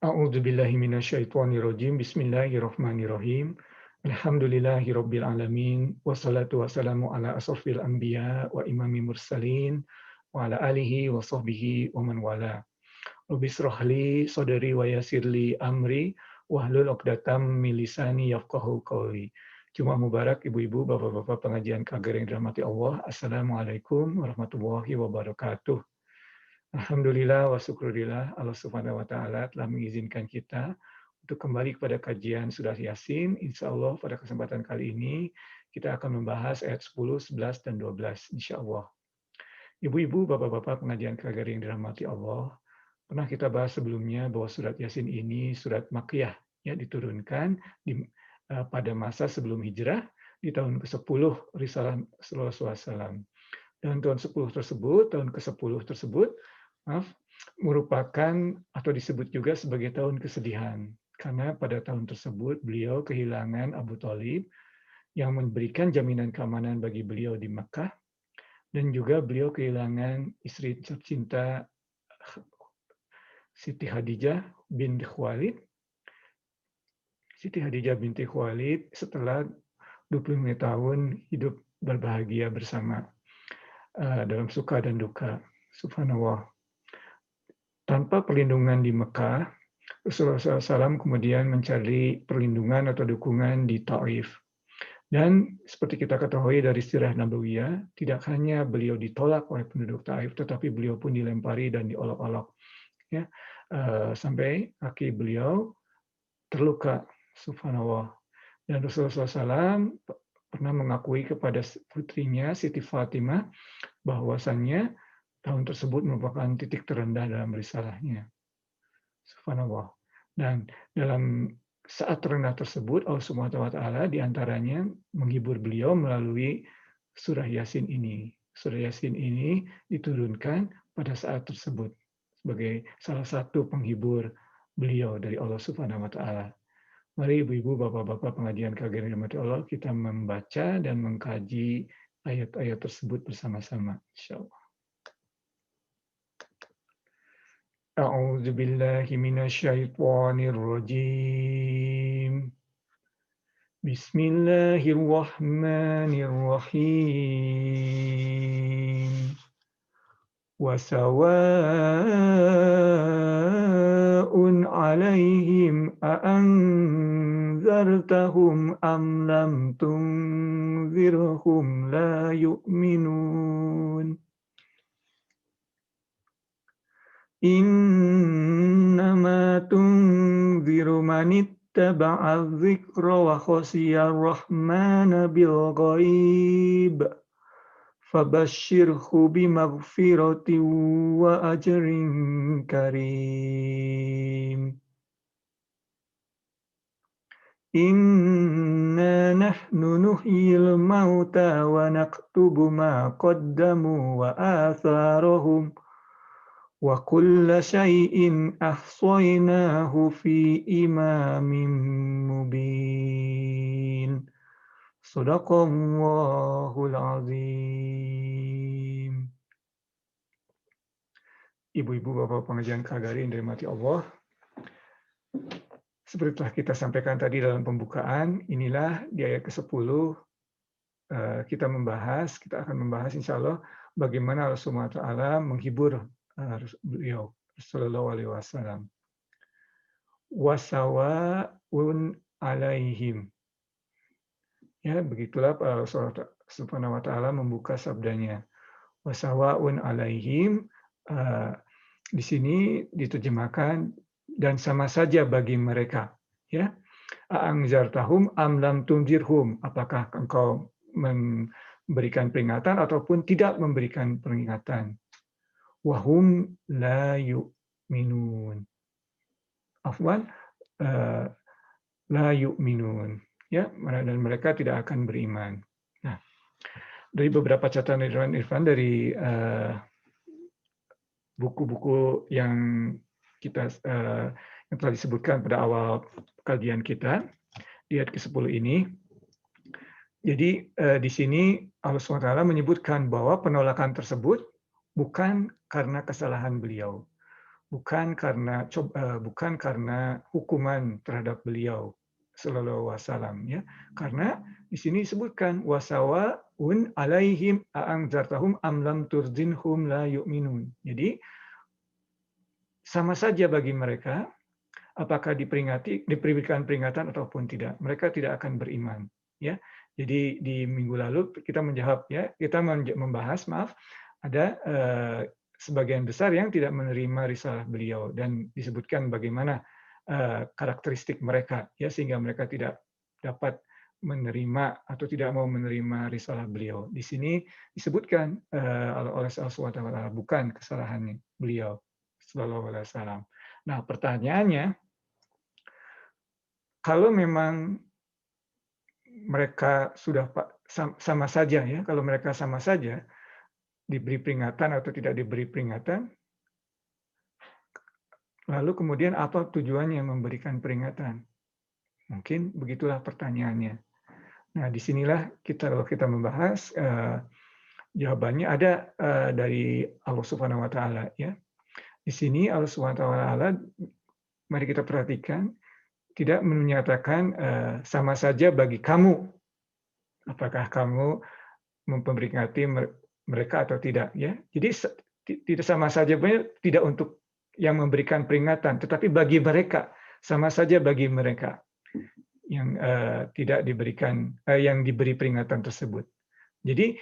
A'udzubillahi minasyaitonirrajim. Bismillahirrahmanirrahim. Alhamdulillahirabbil alamin wassalatu wassalamu ala asrofil anbiya wa imami mursalin wa ala alihi wa sahbihi wa man wala. Rabbi shrah li sadri wa yassir li amri wahlul 'uqdatam min lisani yafqahu qawli. Jumat Mubarak ibu-ibu, bapak-bapak pengajian KGR yang dirahmati Allah. Assalamualaikum warahmatullahi wabarakatuh. Alhamdulillah wa syukurillah Allah Subhanahu wa taala telah mengizinkan kita untuk kembali kepada kajian Surah Yasin. Insya Allah pada kesempatan kali ini kita akan membahas ayat 10, 11, dan 12 insya Allah. Ibu-ibu, bapak-bapak pengajian KGR yang dirahmati Allah, pernah kita bahas sebelumnya bahwa surat Yasin ini surat Makkiyah, ya, diturunkan pada masa sebelum hijrah di tahun ke-10 Risalah Rasulullah SAW. Dan tahun ke-10 tersebut merupakan atau disebut juga sebagai tahun kesedihan. Karena pada tahun tersebut beliau kehilangan Abu Thalib yang memberikan jaminan keamanan bagi beliau di Makkah, dan juga beliau kehilangan istri tercinta Siti Khadijah binti Khuwailid. Siti Khadijah binti Khuwailid setelah 25 tahun hidup berbahagia bersama dalam suka dan duka. Subhanallah. Tanpa perlindungan di Mekah, Rasulullah SAW kemudian mencari perlindungan atau dukungan di Taif. Dan seperti kita ketahui dari sirah Nabawiyah, tidak hanya beliau ditolak oleh penduduk Taif, tetapi beliau pun dilempari dan diolok-olok, ya, sampai kaki beliau terluka. Subhanallah. Dan Rasulullah SAW pernah mengakui kepada putrinya Siti Fatimah bahwasannya tahun tersebut merupakan titik terendah dalam risalahnya. Subhanallah. Dan dalam saat terendah tersebut, Allah Subhanahu wa taala diantaranya menghibur beliau melalui surah Yasin ini. Surah Yasin ini diturunkan pada saat tersebut sebagai salah satu penghibur beliau dari Allah Subhanahu wa taala. Mari ibu-ibu, bapak-bapak pengajian KGR yang dirahmati Allah, kita membaca dan mengkaji ayat-ayat tersebut bersama-sama, insyaallah. A'udzu billahi minasyaitonir rajim. Bismillahirrahmanirrahim. Wa sawa'un 'alaihim a'anzartahum am lam tunzirhum la yu'minun. Innama tunziru man ittaba'a dzikra wa khashiya ar-rahmana bil ghaib fabashshirhu bimaghfiratin wa ajrin karim. Inna nahnu nuhyil mauta wa naktubu ma qaddamu wa atharahum wa kulla syai'in ahsaynahu fi imamin mubin. Shadaqallahul azim. Ibu-ibu, bapak pengajian KGR yang dirahmati Allah, seperti telah kita sampaikan tadi dalam pembukaan, inilah di ayat ke-10 kita akan membahas insya Allah bagaimana Rasulullah SAW menghibur beliau Sallallahu Alaihi Wasallam. Wasawa'un alaihim. Ya, begitulah Rasulullah Subhanahu Wa Taala membuka sabdanya. Wasawa'un alaihim. Di sini diterjemahkan dan sama saja bagi mereka. Ya, a'anzartahum am lam tunzirhum. Apakah engkau memberikan peringatan ataupun tidak memberikan peringatan? Wahum la yu'minun. Afwan, la yu'minun. Ya, dan mereka tidak akan beriman. Nah, dari beberapa catatan Irfan dari buku-buku yang yang telah disebutkan pada awal kajian kita di ayat ke-10 ini. Jadi di sini Allah SWT menyebutkan bahwa penolakan tersebut bukan karena kesalahan beliau, bukan karena hukuman terhadap beliau sallallahu alaihi wasallam, ya. Karena di sini disebutkan wasawaun alaihim a'anzartahum am lam turzinhum la yu'minun. Jadi sama saja bagi mereka apakah diberikan peringatan ataupun tidak, mereka tidak akan beriman, ya. Jadi di minggu lalu kita menjawab, ya, kita membahas, ada sebagian besar yang tidak menerima risalah beliau dan disebutkan bagaimana karakteristik mereka, ya, sehingga mereka tidak dapat menerima atau tidak mau menerima risalah beliau. Di sini disebutkan oleh Allah SWT bukan kesalahan beliau sallallahu alaihi wasallam. Nah, pertanyaannya, kalau memang mereka sudah sama saja, ya, kalau mereka sama saja diberi peringatan atau tidak diberi peringatan, lalu kemudian apa tujuannya memberikan peringatan? Mungkin begitulah pertanyaannya. Nah, disinilah kalau kita membahas, jawabannya ada dari Allah Subhanahu Wa Taala, ya. Di sini Allah Subhanahu Wa Taala, mari kita perhatikan, tidak menyatakan sama saja bagi kamu, apakah kamu memperingati mereka atau tidak, ya. Jadi tidak sama saja, tidak untuk yang memberikan peringatan, tetapi bagi mereka sama saja bagi mereka yang tidak diberikan, yang diberi peringatan tersebut. Jadi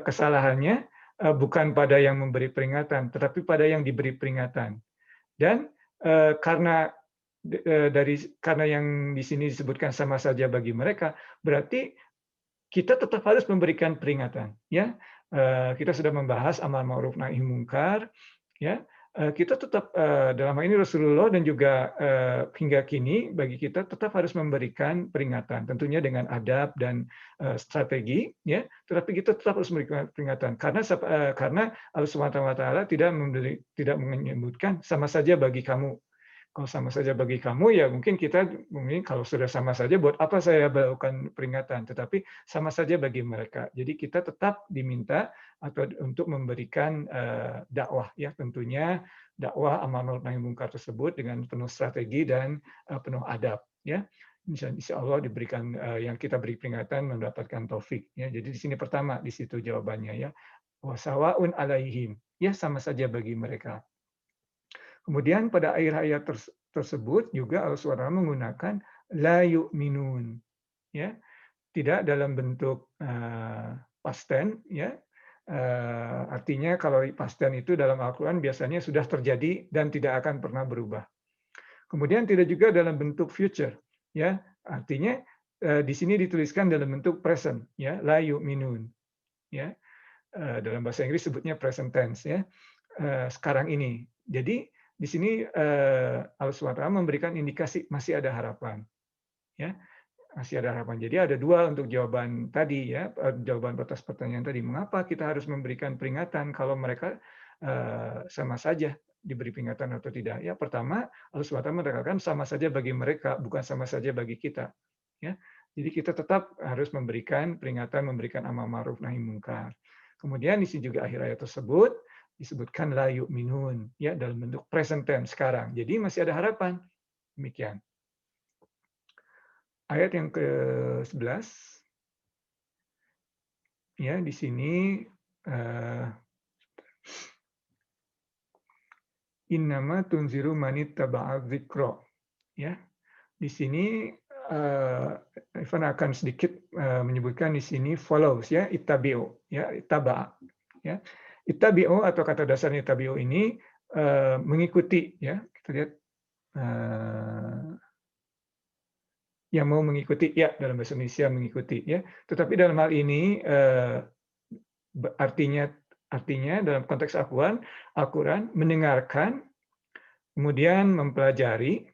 kesalahannya bukan pada yang memberi peringatan, tetapi pada yang diberi peringatan. Dan karena yang di sini disebutkan sama saja bagi mereka, berarti kita tetap harus memberikan peringatan, ya. Kita sudah membahas amar ma'ruf nahi munkar, ya. Kita tetap dalam hal ini Rasulullah dan juga hingga kini bagi kita tetap harus memberikan peringatan, tentunya dengan adab dan strategi, ya. Tetapi kita tetap harus memberikan peringatan karena Allah Subhanahu Wa Taala tidak menyebutkan sama saja bagi kamu. Kalau sama saja bagi kamu, ya mungkin kalau sudah sama saja, buat apa saya melakukan peringatan? Tetapi sama saja bagi mereka. Jadi kita tetap diminta untuk memberikan dakwah, ya, tentunya dakwah amar ma'ruf nahi munkar tersebut dengan penuh strategi dan penuh adab, ya. Insya Allah diberikan yang kita beri peringatan mendapatkan taufik, ya. Jadi di sini pertama, di situ jawabannya, ya. Wasawaun alaihim, ya, sama saja bagi mereka. Kemudian pada akhir ayat tersebut juga Allah SWT menggunakan la yu'minun, ya, tidak dalam bentuk past tense, ya. Artinya kalau past tense itu dalam Al-Quran biasanya sudah terjadi dan tidak akan pernah berubah. Kemudian tidak juga dalam bentuk future, ya. Artinya di sini dituliskan dalam bentuk present, ya, la yu'minun, ya. Dalam bahasa Inggris sebutnya present tense, ya. Sekarang ini. Jadi di sini Allah SWT memberikan indikasi masih ada harapan, ya, masih ada harapan. Jadi ada dua untuk jawaban tadi, ya, jawaban atas pertanyaan tadi. Mengapa kita harus memberikan peringatan kalau mereka sama saja diberi peringatan atau tidak? Ya, pertama Allah SWT menekankan sama saja bagi mereka, bukan sama saja bagi kita, ya. Jadi kita tetap harus memberikan peringatan, memberikan amar ma'ruf nahi munkar. Kemudian di sini juga akhir ayat tersebut disebutkan la yu'minun, ya, dalam bentuk present tense sekarang. Jadi masih ada harapan. Demikian. Ayat yang ke-11, ya, di sini innama tunziru manittaba'a dzikra, ya. Di sini Ivan akan sedikit menyebutkan di sini follows, ya, ittabi'u, ya, ittaba'a, ya. Ittabi'u atau kata dasarnya ittabi'u ini mengikuti, ya. Kita lihat yang mau mengikuti, ya, dalam bahasa Indonesia mengikuti, ya. Tetapi dalam hal ini artinya dalam konteks Al-Quran mendengarkan, kemudian mempelajari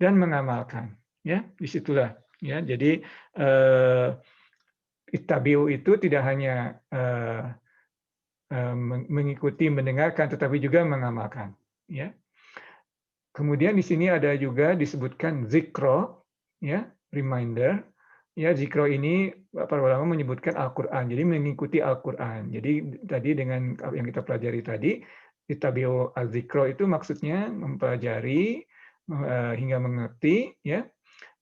dan mengamalkan, ya. Disitulah, ya. Jadi ittabi'u itu tidak hanya mengikuti, mendengarkan, tetapi juga mengamalkan, ya. Kemudian di sini ada juga disebutkan zikro, ya, reminder, ya. Zikro ini para ulama menyebutkan Al-Quran, jadi mengikuti Al-Quran. Jadi tadi dengan yang kita pelajari tadi, Ittabi'u az-zikra itu maksudnya mempelajari hingga mengerti, ya,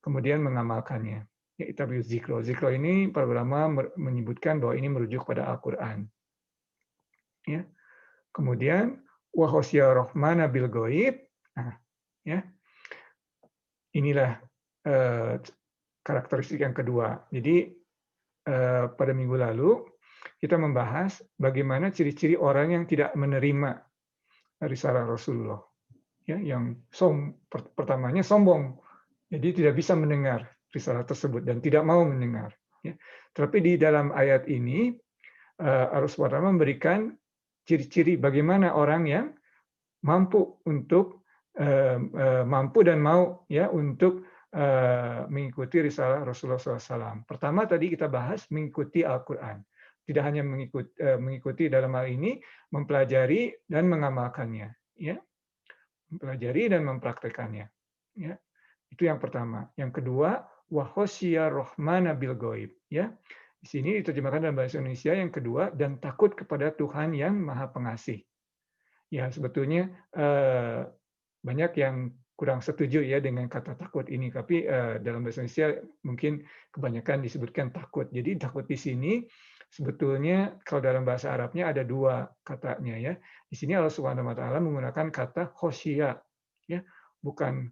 kemudian mengamalkannya. Ya, ittabi'u zikra. Zikra ini para ulama menyebutkan bahwa ini merujuk pada Al-Qur'an. Ya. Kemudian wa khasya rahmana bil ghaib. Nah, ya. Inilah karakteristik yang kedua. Jadi pada minggu lalu kita membahas bagaimana ciri-ciri orang yang tidak menerima risalah Rasulullah. Ya, yang pertamanya sombong, jadi tidak bisa mendengar risalah tersebut dan tidak mau mendengar. Ya. Tapi di dalam ayat ini Allah SWT memberikan ciri-ciri bagaimana orang yang mampu untuk mampu dan mau, ya, untuk mengikuti risalah Rasulullah SAW. Pertama tadi kita bahas mengikuti Al-Quran. Tidak hanya mengikuti dalam hal ini, mempelajari dan mengamalkannya. Ya. Mempelajari dan mempraktekannya. Ya. Itu yang pertama. Yang kedua, wa khasya rahmana bil ghaib. Ya. Di sini diterjemahkan dalam bahasa Indonesia yang kedua, dan takut kepada Tuhan yang Maha Pengasih. Ya, sebetulnya banyak yang kurang setuju ya dengan kata takut ini, tapi dalam bahasa Indonesia mungkin kebanyakan disebutkan takut. Jadi takut di sini sebetulnya kalau dalam bahasa Arabnya ada dua katanya, ya. Di sini Allah Subhanahu wa taala menggunakan kata khosya, ya. Bukan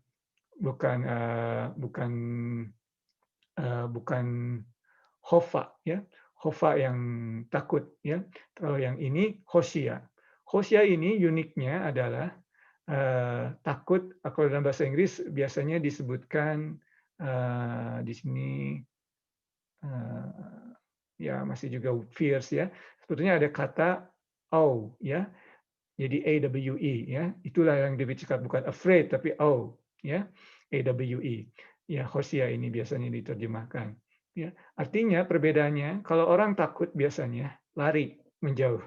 khofa, ya. Khofa yang takut, ya. Kalau yang ini khosya. Khosya ini uniknya adalah takut. Kalau dalam bahasa Inggris biasanya disebutkan di sini ya masih juga fears, ya. Sebetulnya ada kata awe, ya. Jadi AWE, ya. Itulah yang dibicarakan, bukan afraid tapi awe, ya. AWE. Ya, khosya ini biasanya diterjemahkan. Ya. Artinya perbedaannya, kalau orang takut biasanya lari, menjauh.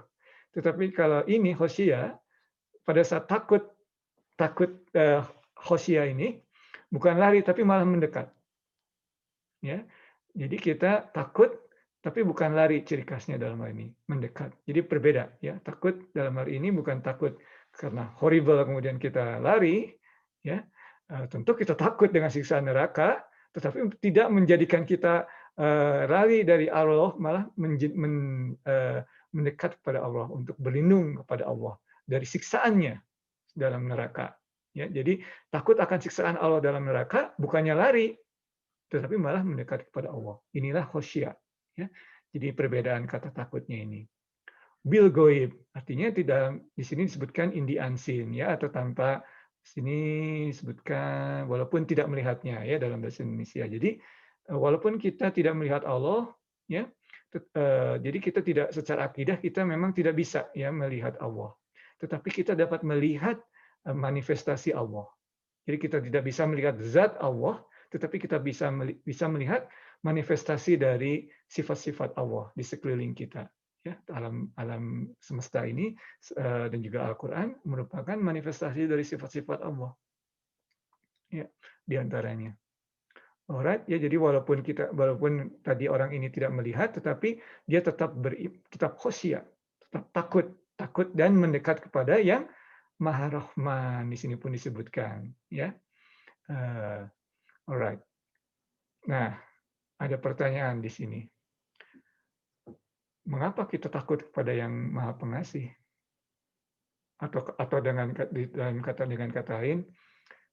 Tetapi kalau ini khosya, pada saat takut khosya ini bukan lari tapi malah mendekat. Ya. Jadi kita takut tapi bukan lari, ciri khasnya dalam hal ini, mendekat. Jadi berbeda, ya. Takut dalam hal ini bukan takut karena horrible kemudian kita lari, ya. Tentu kita takut dengan siksa neraka, tetapi tidak menjadikan kita lari dari Allah, malah mendekat kepada Allah untuk berlindung kepada Allah dari siksaannya dalam neraka. Ya, jadi takut akan siksaan Allah dalam neraka bukannya lari, tetapi malah mendekat kepada Allah. Inilah khosya. Ya. Jadi perbedaan kata takutnya ini. Bil goib, artinya tidak di sini disebutkan in the unseen, ya, atau tanpa, sini disebutkan walaupun tidak melihatnya, ya, dalam bahasa Indonesia. Jadi walaupun kita tidak melihat Allah, ya, jadi kita tidak, secara akidah kita memang tidak bisa, ya, melihat Allah. Tetapi kita dapat melihat manifestasi Allah. Jadi kita tidak bisa melihat zat Allah, tetapi kita bisa melihat manifestasi dari sifat-sifat Allah di sekeliling kita. Ya, alam semesta ini dan juga Al-Quran merupakan manifestasi dari sifat-sifat Allah. Ya, di antaranya. Alright, ya, jadi walaupun tadi orang ini tidak melihat, tetapi dia tetap khosya, tetap takut dan mendekat kepada yang Maha Rahman. Di sini pun disebutkan, ya. Alright. Nah, ada pertanyaan di sini. Mengapa kita takut kepada yang Maha Pengasih? Atau dengan kata lain,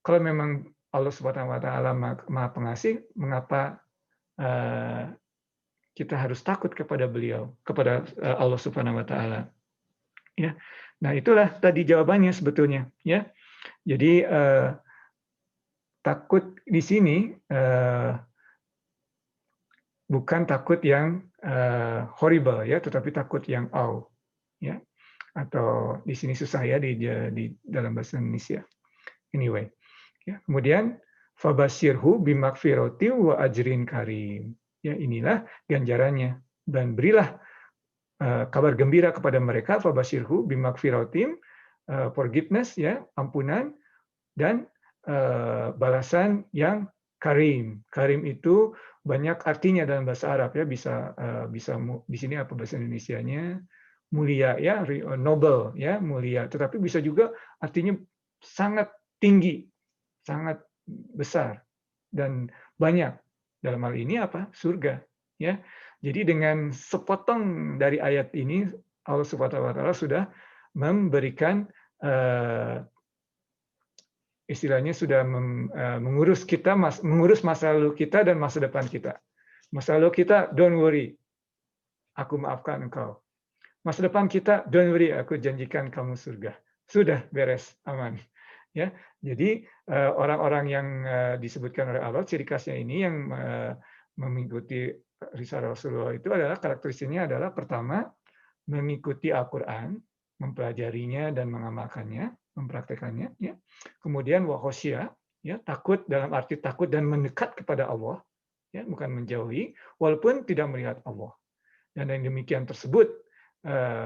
kalau memang Allah Subhanahu wa taala Maha Pengasih, mengapa kita harus takut kepada Beliau, kepada Allah Subhanahu wa taala? Ya. Nah, itulah tadi jawabannya sebetulnya, ya. Jadi takut di sini bukan takut yang horrible, ya, tetapi takut yang awe, ya. Atau di sini susah, ya, di dalam bahasa Indonesia. Anyway, ya. Kemudian fabashirhu bimakfirati wa ajrin karim. Ya, inilah ganjarannya, dan berilah kabar gembira kepada mereka, fabashirhu bimakfiratim, forgiveness, ya, ampunan, dan balasan yang karim. Karim itu banyak artinya dalam bahasa Arab, ya. Bisa di sini apa bahasa Indonesianya? mulia ya, noble ya, mulia, tetapi bisa juga artinya sangat tinggi, sangat besar dan banyak. Dalam hal ini apa? Surga ya. Jadi dengan sepotong dari ayat ini Allah Subhanahu wa taala sudah memberikan istilahnya sudah mengurus kita, mengurus masa lalu kita dan masa depan kita. Masa lalu kita, don't worry, aku maafkan engkau. Masa depan kita, don't worry, aku janjikan kamu surga. Sudah beres, aman. Ya, jadi orang-orang yang disebutkan oleh Allah, ciri khasnya ini yang mengikuti risalah Rasulullah itu adalah karakteristiknya adalah pertama mengikuti Al-Quran, mempelajarinya dan mengamalkannya, mempraktekannya. Ya. Kemudian wahosia, ya takut dalam arti takut dan mendekat kepada Allah, ya bukan menjauhi, walaupun tidak melihat Allah. Dan yang demikian tersebut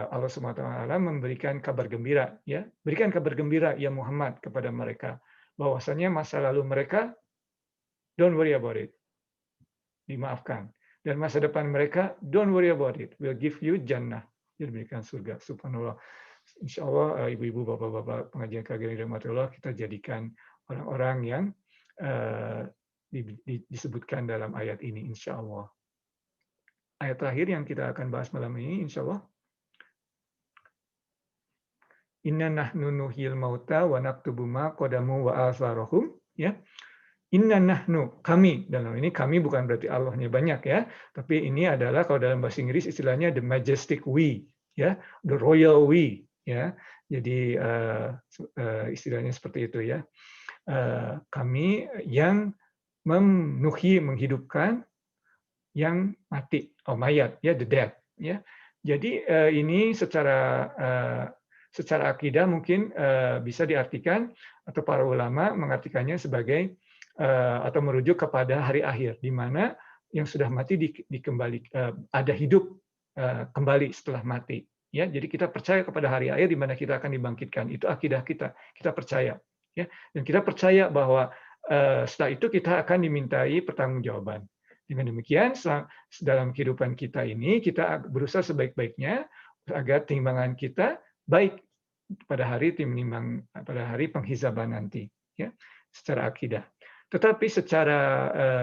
Allah SWT memberikan kabar gembira, ya berikan kabar gembira ya Muhammad kepada mereka bahwasanya masa lalu mereka don't worry about it, dimaafkan, dan masa depan mereka don't worry about it, we'll give you jannah, diberikan surga. Subhanallah. Insya Allah ibu-ibu, bapak-bapak pengajian kajian rahmatullah, kita jadikan orang-orang yang disebutkan dalam ayat ini insya Allah. Ayat terakhir yang kita akan bahas malam ini insya Allah. Inna nahnu nuhyil mauta wa naktubu ma qadamu wa atharahum, ya. Inna nahnu, kami, dalam ini kami bukan berarti Allahnya banyak ya, tapi ini adalah kalau dalam bahasa Inggris istilahnya the majestic we, ya, the royal we, ya. Jadi istilahnya seperti itu ya. Kami yang menghidupkan yang mati, mayat, ya, the dead, ya. Jadi ini secara akidah mungkin bisa diartikan atau para ulama mengartikannya sebagai atau merujuk kepada hari akhir, di mana yang sudah mati ada hidup kembali setelah mati. Ya, jadi kita percaya kepada hari akhir di mana kita akan dibangkitkan. Itu akidah kita. Kita percaya. Ya, dan kita percaya bahwa setelah itu kita akan dimintai pertanggungjawaban. Dengan demikian, dalam kehidupan kita ini kita berusaha sebaik-baiknya agar timbangan kita baik pada hari penghisaban nanti, ya, secara akidah. Tetapi secara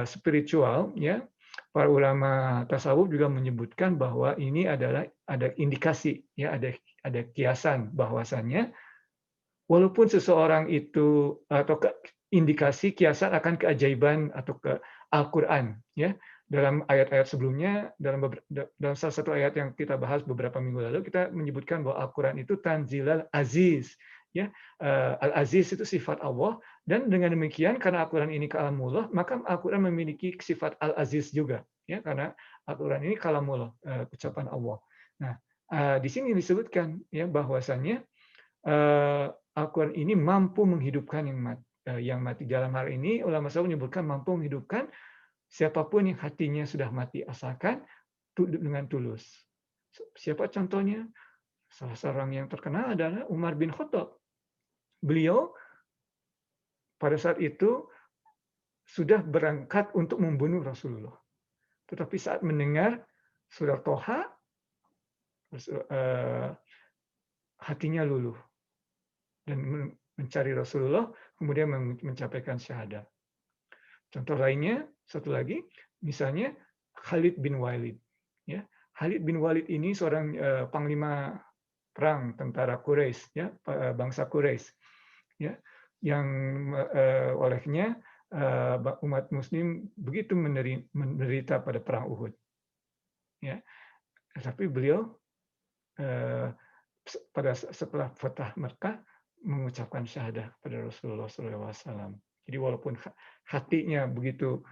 spiritual, ya, para ulama tasawuf juga menyebutkan bahwa ini adalah ada indikasi, ya, ada kiasan bahwasannya walaupun seseorang itu atau indikasi kiasan akan keajaiban atau ke Al-Quran, ya. Dalam ayat-ayat sebelumnya, dalam salah satu ayat yang kita bahas beberapa minggu lalu, kita menyebutkan bahwa Al-Quran itu Tanzilal Aziz. Ya, Al-Aziz itu sifat Allah, dan dengan demikian karena Al-Quran ini kalamullah, maka Al-Quran memiliki sifat Al-Aziz juga. Ya, karena Al-Quran ini kalamullah, ucapan Allah. Nah, di sini disebutkan ya bahwasannya Al-Quran ini mampu menghidupkan yang mati. Dalam hal ini ulama tasawuf menyebutkan mampu menghidupkan siapapun yang hatinya sudah mati asalkan dengan tulus. Siapa contohnya? Salah seorang yang terkenal adalah Umar bin Khattab. Beliau pada saat itu sudah berangkat untuk membunuh Rasulullah. Tetapi saat mendengar surah Toha, hatinya luluh dan mencari Rasulullah, kemudian mencapaikan syahadat. Contoh lainnya, satu lagi, misalnya Khalid bin Walid. Ya, Khalid bin Walid ini seorang panglima perang tentara Quraisy, ya, bangsa Quraisy, ya, yang olehnya umat Muslim begitu menderita pada perang Uhud. Ya, tapi beliau setelah Fatah Mekah mengucapkan syahadah pada Rasulullah SAW. Jadi walaupun hatinya begitu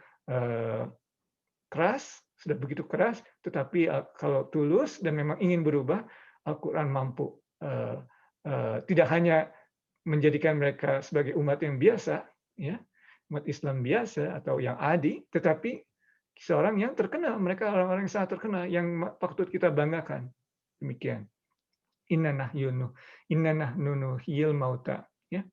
keras, sudah begitu keras, tetapi kalau tulus dan memang ingin berubah, Al-Quran mampu tidak hanya menjadikan mereka sebagai umat yang biasa, ya, umat Islam biasa atau yang adi, tetapi seorang yang terkenal, mereka orang-orang yang sangat terkenal, yang patut kita banggakan. Demikian. Inna nahnu nuhyil mauta, ya.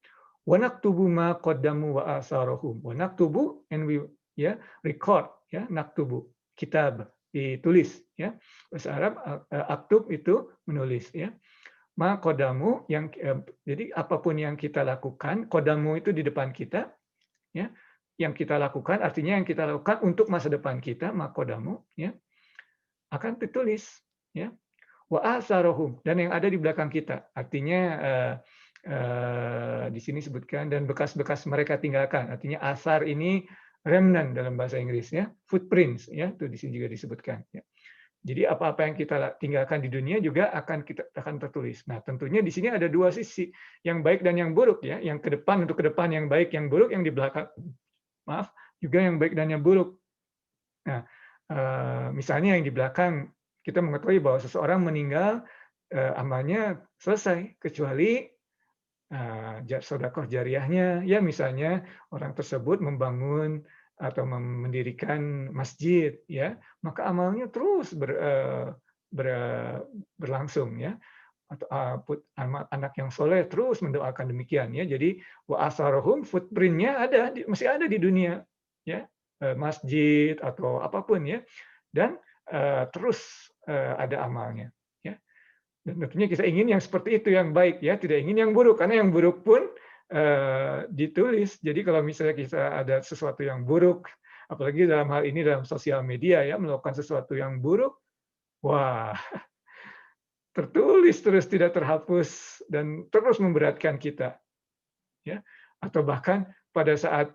Wa naktubu ma qaddamu wa asarahum. Wa naktubu, and we, ya, record, ya, naktubu, kitab, ditulis ya. Bahasa Arab aktub itu menulis ya. Ma kodamu yang jadi apapun yang kita lakukan, kodamu itu di depan kita ya. Yang kita lakukan artinya yang kita lakukan untuk masa depan kita, ma kodamu ya, akan ditulis ya. Wa asarohum dan yang ada di belakang kita. Artinya di sini sebutkan dan bekas-bekas mereka tinggalkan. Artinya asar ini remnant dalam bahasa Inggris ya, footprints ya, itu di sini juga disebutkan ya. Jadi apa-apa yang kita tinggalkan di dunia juga akan tertulis. Nah, tentunya di sini ada dua sisi, yang baik dan yang buruk ya. Yang ke depan untuk ke depan yang baik, yang buruk yang di belakang. Maaf, juga yang baik dan yang buruk. Nah, misalnya yang di belakang kita mengetahui bahwa seseorang meninggal amalnya selesai kecuali sedekah jariahnya ya, misalnya orang tersebut membangun atau mendirikan masjid ya, maka amalnya terus berlangsung ya, atau anak yang soleh terus mendoakan demikian ya. Jadi wa asarohum, footprint-nya masih ada di dunia ya, masjid atau apapun ya, dan terus ada amalnya ya. Dan tentunya kita ingin yang seperti itu, yang baik ya, tidak ingin yang buruk, karena yang buruk pun ditulis. Jadi kalau misalnya kita ada sesuatu yang buruk, apalagi dalam hal ini dalam sosial media ya, melakukan sesuatu yang buruk, wah, tertulis terus tidak terhapus dan terus memberatkan kita ya. Atau bahkan pada saat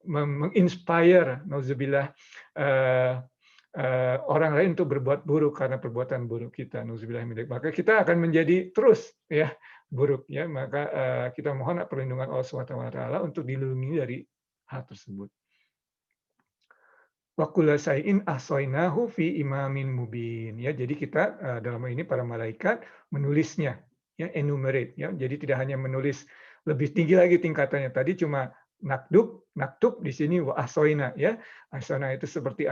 menginspire, nauzubillah, orang lain untuk berbuat buruk karena perbuatan buruk kita, nauzubillah, maka kita akan menjadi terus ya buruk ya. Maka kita mohon perlindungan Allah SWT untuk dilindungi dari hal tersebut. Wa kulla syai'in ahsainahu fi imamin mubin ya. Jadi kita dalam hal ini para malaikat menulisnya ya, enumerate ya. Jadi tidak hanya menulis lebih tinggi lagi tingkatannya. Tadi cuma naktub di sini wa ahsaina ya. Ahsaina itu seperti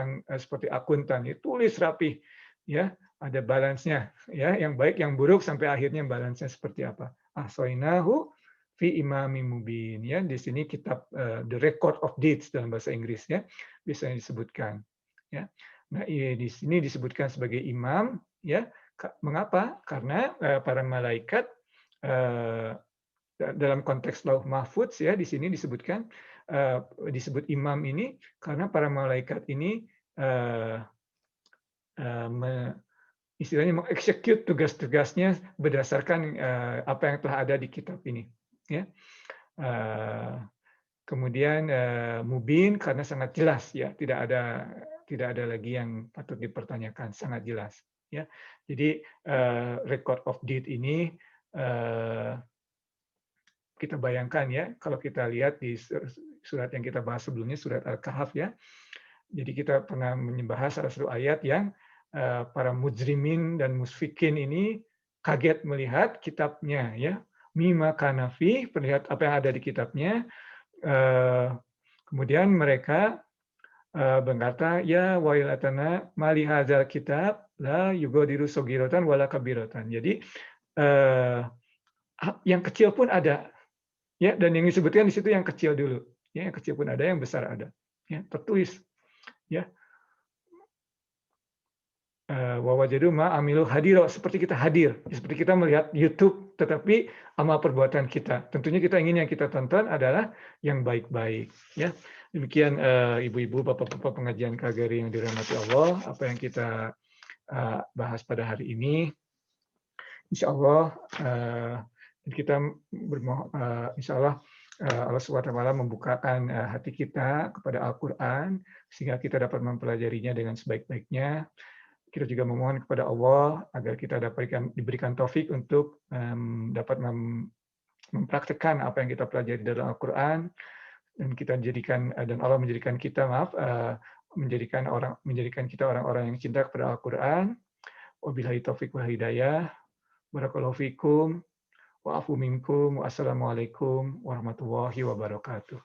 akuntan, ya, tulis rapi ya, ada balance-nya ya, yang baik yang buruk sampai akhirnya balance-nya seperti apa. Ahsainahu fi imamin mubin ya. Di sini kitab the record of deeds dalam bahasa Inggris ya, biasanya disebutkan ya. Nah, di sini disebutkan sebagai imam ya. Mengapa? Karena para malaikat dalam konteks lauh mahfudz ya, di sini disebutkan disebut imam ini karena para malaikat ini istilahnya mengeksekut tugas-tugasnya berdasarkan apa yang telah ada di kitab ini ya. Kemudian mubin karena sangat jelas ya, tidak ada lagi yang patut dipertanyakan, sangat jelas ya. Jadi record of deed ini kita bayangkan ya, kalau kita lihat di surat yang kita bahas sebelumnya, surat Al-Kahf ya. Jadi kita pernah membahas salah satu ayat yang para mujrimin dan musfikin ini kaget melihat kitabnya ya. Mima kanafi, melihat apa yang ada di kitabnya. Kemudian mereka berkata, ya wailatana mali hadzal kitab la yugadiru sogirotan wala kabirotan. Jadi yang kecil pun ada ya, dan yang disebutkan di situ yang kecil dulu ya, yang kecil pun ada, yang besar ada ya, tertulis ya. Wawajadu ma amilu hadiro, seperti kita hadir, seperti kita melihat YouTube, tetapi amal perbuatan kita. Tentunya kita ingin yang kita tonton adalah yang baik-baik. Ya, demikian ibu-ibu, bapak-bapak pengajian KGRI yang dirahmati Allah, apa yang kita bahas pada hari ini. Insya Allah kita bermohon, insya Allah Allah SWT membukakan hati kita kepada Al-Quran sehingga kita dapat mempelajarinya dengan sebaik-baiknya. Kita juga memohon kepada Allah agar kita diberikan taufik untuk dapat mempraktikkan apa yang kita pelajari dalam Al-Quran, dan Allah menjadikan kita menjadikan kita orang-orang yang cinta kepada Al-Quran. Wabillahi taufiq wal hidayah. Barakallahu fikum. Wa'afu minkum. Wassalamualaikum warahmatullahi wabarakatuh.